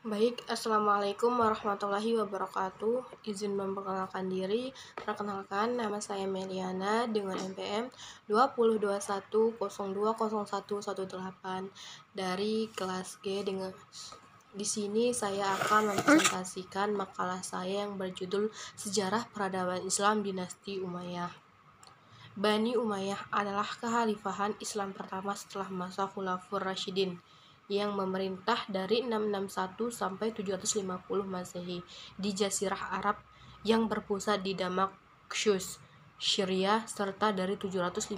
Baik, Assalamualaikum warahmatullahi wabarakatuh. Izin memperkenalkan diri. Perkenalkan, nama saya Meliana dengan NPM 2021020118 dari kelas G. Di sini saya akan mempresentasikan makalah saya yang berjudul Sejarah Peradaban Islam Dinasti Umayyah. Bani Umayyah adalah kekhalifahan Islam pertama setelah masa Khulafaur Rasyidin yang memerintah dari 661 sampai 750 Masehi di Jazirah Arab yang berpusat di Damaskus, Syria, serta dari 756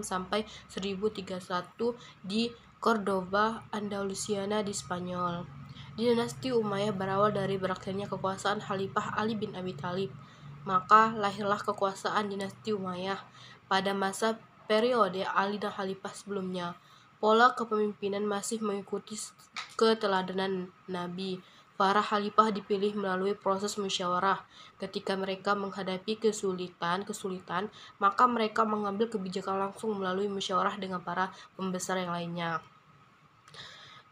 sampai 1031 di Cordoba, Andalusiana di Spanyol. Dinasti Umayyah berawal dari berakhirnya kekuasaan Khalifah Ali bin Abi Thalib. Maka lahirlah kekuasaan dinasti Umayyah pada masa periode Ali dan Khalifah sebelumnya. Pola kepemimpinan masih mengikuti keteladanan Nabi. Para khalifah dipilih melalui proses musyawarah. Ketika mereka menghadapi kesulitan, maka mereka mengambil kebijakan langsung melalui musyawarah dengan para pembesar yang lainnya.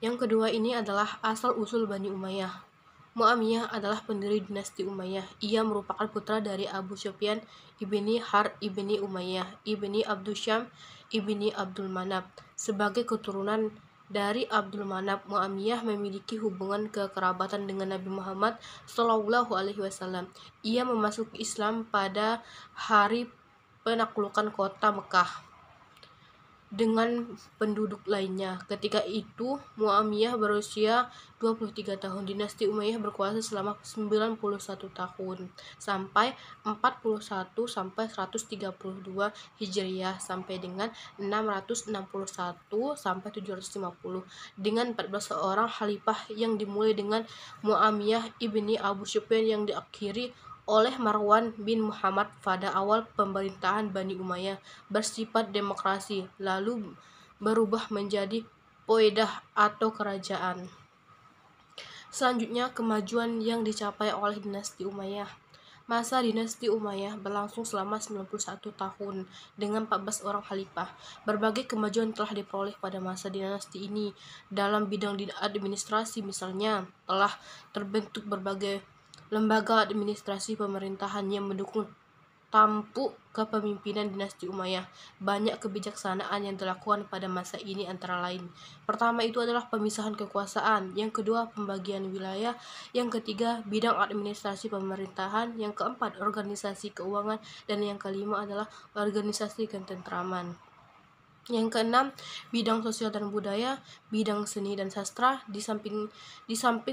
Yang kedua ini adalah asal-usul Bani Umayyah. Mu'awiyah adalah pendiri dinasti Umayyah. Ia merupakan putra dari Abu Sufyan ibni Harb ibni Umayyah ibni Abdusyam ibni Abdul Manaf. Sebagai keturunan dari Abdul Manaf, Mu'awiyah memiliki hubungan kekerabatan dengan Nabi Muhammad SAW. Ia memasuki Islam pada hari penaklukan kota Mekah dengan penduduk lainnya. Ketika itu, Mu'awiyah berusia 23 tahun. Dinasti Umayyah berkuasa selama 91 tahun sampai 41 sampai 132 Hijriah sampai dengan 661 sampai 750 dengan 14 orang khalifah yang dimulai dengan Mu'awiyah ibni Abu Sufyan yang diakhiri oleh Marwan bin Muhammad pada awal pemerintahan Bani Umayyah bersifat demokrasi, lalu berubah menjadi poedah atau kerajaan. Selanjutnya, kemajuan yang dicapai oleh dinasti Umayyah. Masa dinasti Umayyah berlangsung selama 91 tahun dengan 14 orang khalifah. Berbagai kemajuan telah diperoleh pada masa dinasti ini. Dalam bidang administrasi misalnya, telah terbentuk berbagai lembaga administrasi pemerintahan yang mendukung tampuk kepemimpinan dinasti Umayyah. Banyak kebijaksanaan yang dilakukan pada masa ini antara lain. Pertama itu adalah pemisahan kekuasaan, yang kedua pembagian wilayah, yang ketiga bidang administrasi pemerintahan, yang keempat organisasi keuangan, dan yang kelima adalah organisasi ketentraman. Yang keenam, bidang sosial dan budaya, bidang seni dan sastra. Di samping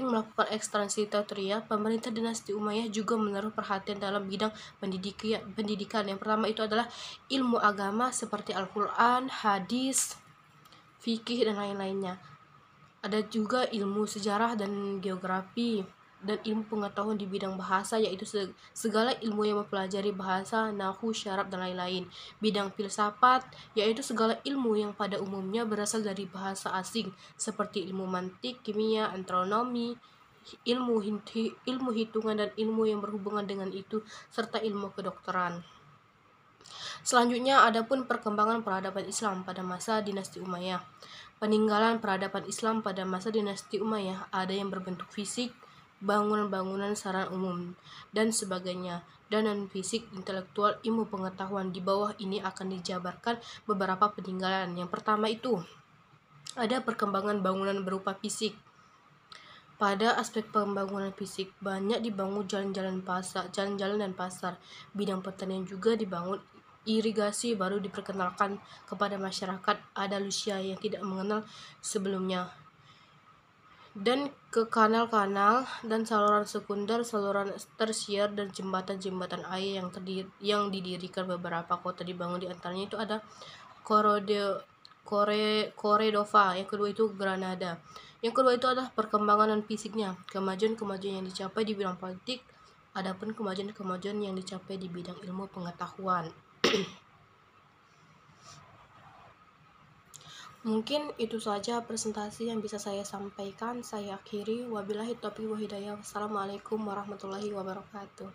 melakukan ekspansi teritorial, pemerintah dinasti Umayyah juga menaruh perhatian dalam bidang pendidikan. Yang pertama itu adalah ilmu agama seperti Al-Quran, hadis, fikih, dan lain-lainnya. Ada juga ilmu sejarah dan geografi, dan ilmu pengetahuan di bidang bahasa, yaitu segala ilmu yang mempelajari bahasa, nahwu, syarab, dan lain-lain. Bidang filsafat, yaitu segala ilmu yang pada umumnya berasal dari bahasa asing, seperti ilmu mantik, kimia, astronomi, ilmu hitungan, dan ilmu yang berhubungan dengan itu, serta ilmu kedokteran. Selanjutnya, adapun perkembangan peradaban Islam pada masa dinasti Umayyah. Peninggalan peradaban Islam pada masa dinasti Umayyah ada yang berbentuk fisik, bangunan-bangunan sarana umum, dan sebagainya, dan non-fisik, intelektual, ilmu pengetahuan. Di bawah ini akan dijabarkan beberapa peninggalan. Yang pertama itu ada perkembangan bangunan berupa fisik. Pada aspek pembangunan fisik, banyak dibangun jalan-jalan dan pasar. Bidang pertanian juga dibangun. Irigasi baru diperkenalkan kepada masyarakat Andalusia yang tidak mengenal sebelumnya. Dan ke kanal-kanal dan saluran sekunder, saluran tersier, dan jembatan-jembatan air yang didirikan beberapa kota dibangun. Di antaranya itu ada Cordova, yang kedua itu Granada. Yang kedua itu adalah perkembangan non fisiknya, kemajuan-kemajuan yang dicapai di bidang politik, adapun kemajuan-kemajuan yang dicapai di bidang ilmu pengetahuan. Mungkin itu saja presentasi yang bisa saya sampaikan. Saya akhiri. Wabillahi taufiq wal hidayah. Wassalamualaikum warahmatullahi wabarakatuh.